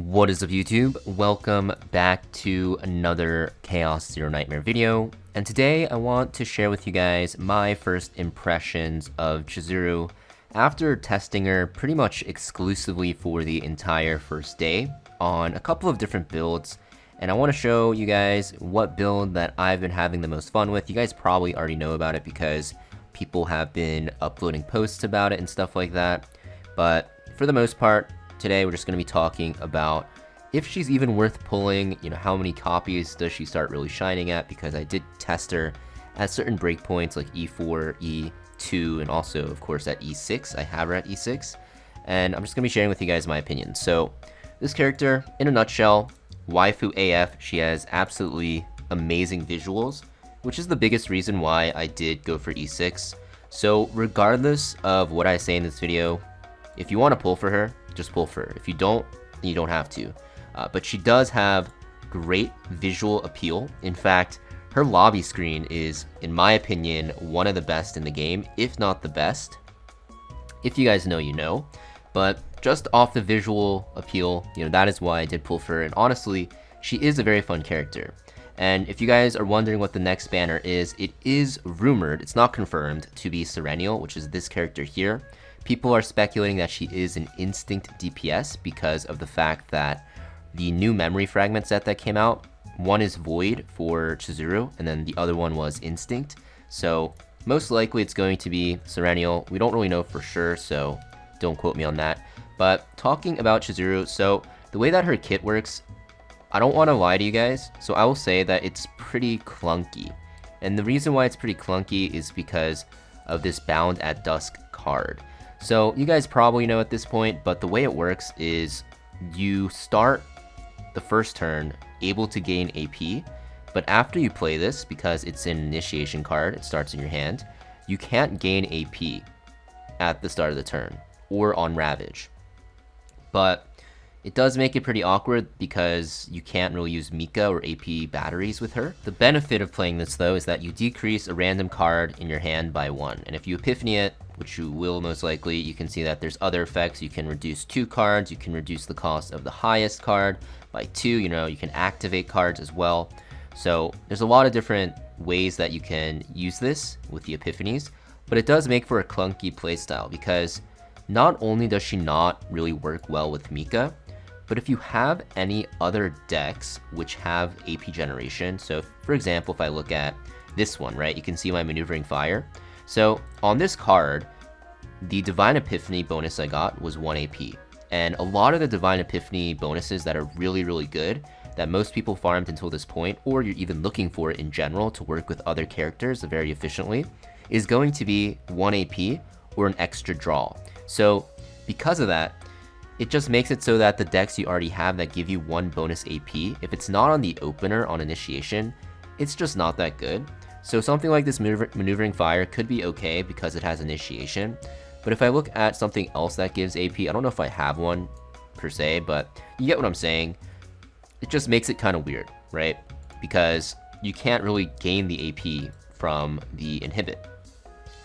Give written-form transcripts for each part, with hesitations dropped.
What is up, YouTube? Welcome back to another Chaos Zero Nightmare video, and today I want to share with you guys my first impressions of Chizuru after testing her pretty much exclusively for the entire first day on a couple of different builds. And I want to show you guys what build that I've been having the most fun with. You guys probably already know about it because people have been uploading posts about it and stuff like that, but for the most part, today we're just going to be talking about if she's even worth pulling, how many copies does she start really shining at, because I did test her at certain breakpoints like E4, E2, and also of course at E6. I have her at E6, and I'm just going to be sharing with you guys my opinion. So this character, in a nutshell, waifu AF, she has absolutely amazing visuals, which is the biggest reason why I did go for E6. So regardless of what I say in this video, if you want to pull for her, just pull for her. If you don't, then you don't have to. But she does have great visual appeal. In fact, her lobby screen is, in my opinion, one of the best in the game, if not the best. If you guys know, you know. But just off the visual appeal, that is why I did pull for her. And honestly, she is a very fun character. And if you guys are wondering what the next banner is, it is rumored, it's not confirmed, to be Serenial, which is this character here. People are speculating that she is an instinct DPS because of the fact that the new memory fragment set that came out, one is void for Chizuru, and then the other one was instinct. So most likely it's going to be Serenial. We don't really know for sure, so don't quote me on that. But talking about Chizuru, so the way that her kit works, I don't want to lie to you guys, so I will say that it's pretty clunky. And the reason why it's pretty clunky is because of this Bound at Dusk card. So you guys probably know at this point, but the way it works is you start the first turn able to gain AP, but after you play this, because it's an initiation card, it starts in your hand, you can't gain AP at the start of the turn or on Ravage. But it does make it pretty awkward because you can't really use Mika or AP batteries with her. The benefit of playing this though is that you decrease a random card in your hand by 1, and if you Epiphany it, which you will most likely, you can see that there's other effects. You can reduce 2 cards, you can reduce the cost of the highest card by 2, you can activate cards as well. So there's a lot of different ways that you can use this with the Epiphanies, but it does make for a clunky playstyle because not only does she not really work well with Mika, but if you have any other decks which have AP generation, so for example, if I look at this one, right, you can see my Maneuvering Fire. So on this card, the Divine Epiphany bonus I got was 1 AP. And a lot of the Divine Epiphany bonuses that are really, really good, that most people farmed until this point, or you're even looking for it in general to work with other characters very efficiently, is going to be 1 AP or an extra draw. So because of that, it just makes it so that the decks you already have that give you 1 bonus AP, if it's not on the opener on initiation, it's just not that good. So something like this Maneuvering Fire could be okay because it has initiation. But if I look at something else that gives AP, I don't know if I have one per se, but you get what I'm saying. It just makes it kind of weird, right? Because you can't really gain the AP from the inhibit.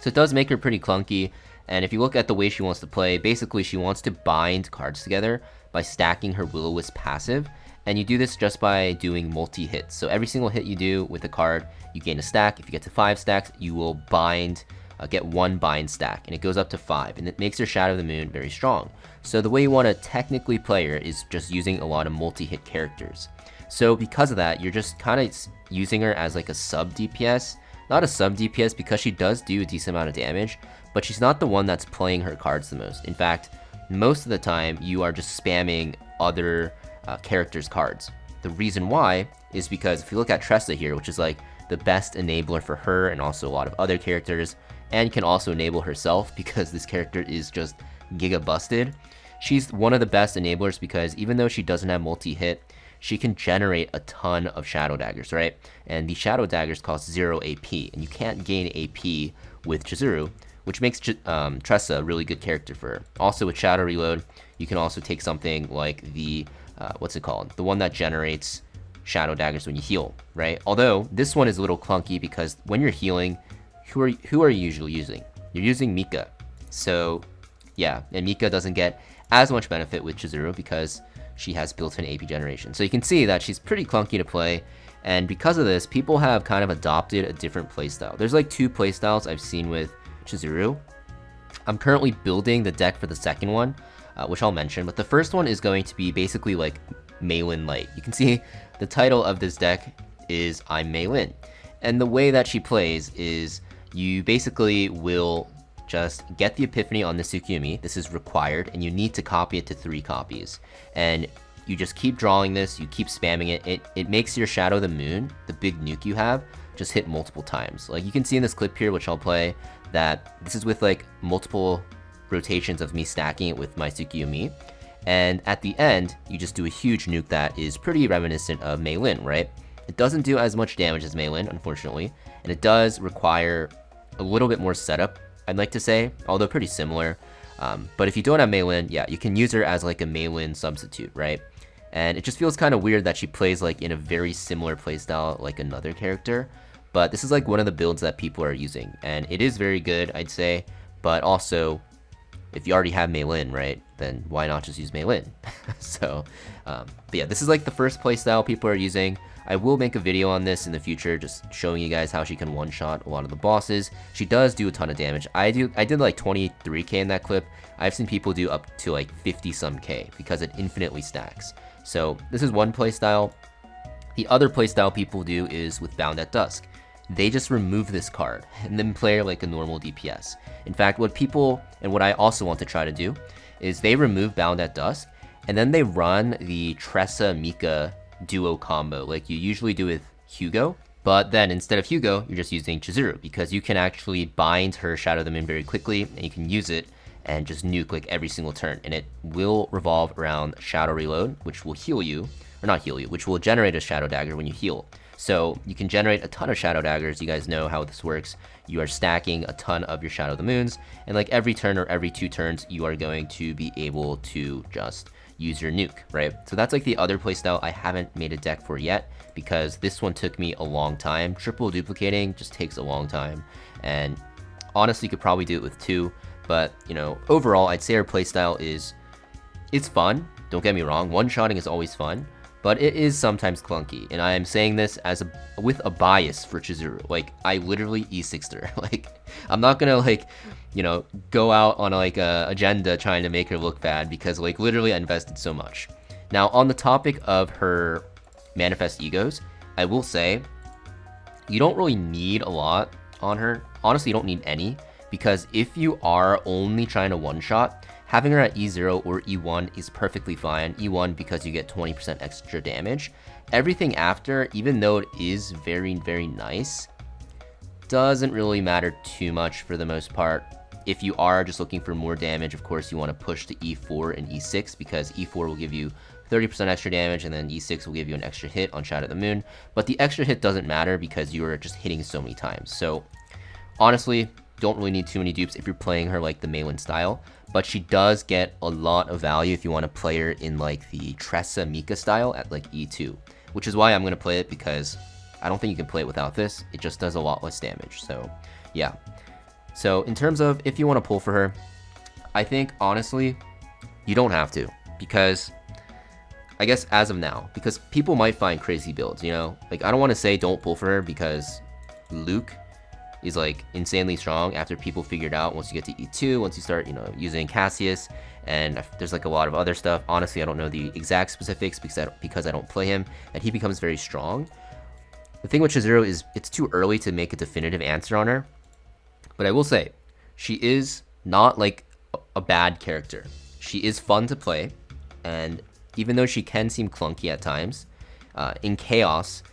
So it does make her pretty clunky. And if you look at the way she wants to play, basically she wants to bind cards together by stacking her Will-O-Wisp passive. And you do this just by doing multi-hits. So every single hit you do with a card, you gain a stack. If you get to 5 stacks, you will get 1 bind stack, and it goes up to 5, and it makes your Shadow of the Moon very strong. So the way you want to technically play her is just using a lot of multi-hit characters. So because of that, you're just kind of using her as like a sub DPS. Not a sub DPS because she does do a decent amount of damage, but she's not the one that's playing her cards the most. In fact, most of the time, you are just spamming other characters' cards. The reason why is because if you look at Tressa here, which is like the best enabler for her and also a lot of other characters, and can also enable herself because this character is just giga busted. She's one of the best enablers because even though she doesn't have multi-hit, she can generate a ton of Shadow Daggers, right? And the Shadow Daggers cost 0 AP, and you can't gain AP with Chizuru, which makes Tressa a really good character for her. Also with Shadow Reload, you can also take something like the, what's it called? The one that generates Shadow Daggers when you heal, right? Although this one is a little clunky because when you're healing, who are you usually using? You're using Mika. So yeah, and Mika doesn't get as much benefit with Chizuru because she has built-in AP generation. So you can see that she's pretty clunky to play, and because of this, people have kind of adopted a different playstyle. There's like 2 playstyles I've seen with Chizuru. I'm currently building the deck for the second one, which I'll mention, but the first one is going to be basically like Mei Lin Light. You can see the title of this deck is I'm Mei Lin, and the way that she plays is you basically will just get the Epiphany on the Tsukuyomi. This is required, and you need to copy it to 3 copies. And you just keep drawing this, you keep spamming it. It makes your Shadow the Moon, the big nuke you have, just hit multiple times. Like you can see in this clip here, which I'll play, that this is with like multiple rotations of me stacking it with my Tsukuyomi. And at the end, you just do a huge nuke that is pretty reminiscent of Mei Lin, right? It doesn't do as much damage as Mei Lin, unfortunately, and it does require a little bit more setup, I'd like to say, although pretty similar. But if you don't have Mei Lin, yeah, you can use her as like a Mei Lin substitute, right? And it just feels kind of weird that she plays like in a very similar playstyle like another character. But this is like one of the builds that people are using, and it is very good, I'd say. But also, if you already have Mei Lin, right, then why not just use Mei Lin? So, but yeah, this is like the first playstyle people are using. I will make a video on this in the future, just showing you guys how she can one-shot a lot of the bosses. She does do a ton of damage. I did like 23k in that clip. I've seen people do up to like 50-some K because it infinitely stacks. So this is one playstyle. The other playstyle people do is with Bound at Dusk. They just remove this card and then play like a normal DPS. In fact, what people, and what I also want to try to do, is they remove Bound at Dusk, and then they run the Tressa Mika duo combo like you usually do with Hugo. But then instead of Hugo, you're just using Chizuru, because you can actually bind her Shadow the Moon very quickly, and you can use it and just nuke like every single turn, and it will revolve around Shadow Reload, which will heal you, or not heal you, which will generate a Shadow Dagger when you heal. So you can generate a ton of Shadow Daggers. You guys know how this works. You are stacking a ton of your Shadow the Moons, and like every turn or every 2 turns, you are going to be able to just use your nuke, right? So that's like the other playstyle I haven't made a deck for yet, because this one took me a long time. Triple duplicating just takes a long time, and honestly, you could probably do it with 2. But, you know, overall, I'd say our playstyle it's fun. Don't get me wrong, one-shotting is always fun, but it is sometimes clunky. And I am saying this with a bias for Chizuru. Like, I literally E6'd her. Like, I'm not gonna, like, you know, go out on like a agenda trying to make her look bad, because like literally I invested so much. Now, on the topic of her Manifest Egos, I will say, you don't really need a lot on her. Honestly, you don't need any. Because if you are only trying to one-shot, having her at E0 or E1 is perfectly fine. E1 because you get 20% extra damage. Everything after, even though it is very, very nice, doesn't really matter too much for the most part. If you are just looking for more damage, of course you want to push to E4 and E6, because E4 will give you 30% extra damage, and then E6 will give you an extra hit on Shadow of the Moon. But the extra hit doesn't matter because you are just hitting so many times. So honestly, don't really need too many dupes if you're playing her like the Mei Lin style, but she does get a lot of value if you want to play her in like the Tressa Mika style at like E2, which is why I'm going to play it, because I don't think you can play it without this. It just does a lot less damage. So yeah. So in terms of if you want to pull for her, I think honestly, you don't have to, because I guess as of now, because people might find crazy builds, you know, like I don't want to say don't pull for her, because Luke is like insanely strong after people figured out once you get to E2, once you start, you know, using Cassius, and there's like a lot of other stuff. Honestly, I don't know the exact specifics because I don't play him, and he becomes very strong. The thing with Chizuru is it's too early to make a definitive answer on her, but I will say she is not like a bad character. She is fun to play, and even though she can seem clunky at times, in Chaos,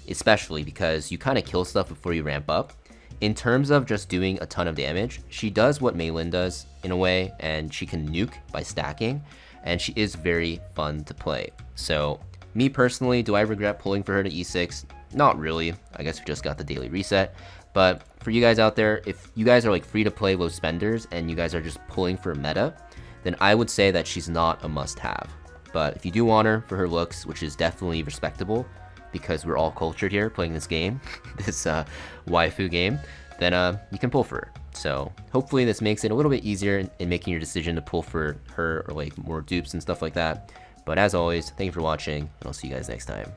especially because you kind of kill stuff before you ramp up, in terms of just doing a ton of damage, she does what Mei Lin does in a way, and she can nuke by stacking, and she is very fun to play. So me personally, do I regret pulling for her to E6? Not really. I guess we just got the daily reset. But for you guys out there, if you guys are like free to play low spenders and you guys are just pulling for meta, then I would say that she's not a must-have. But if you do want her for her looks, which is definitely respectable, because we're all cultured here playing this game, this waifu game, then you can pull for her. So hopefully this makes it a little bit easier in making your decision to pull for her or like more dupes and stuff like that. But as always, thank you for watching, and I'll see you guys next time.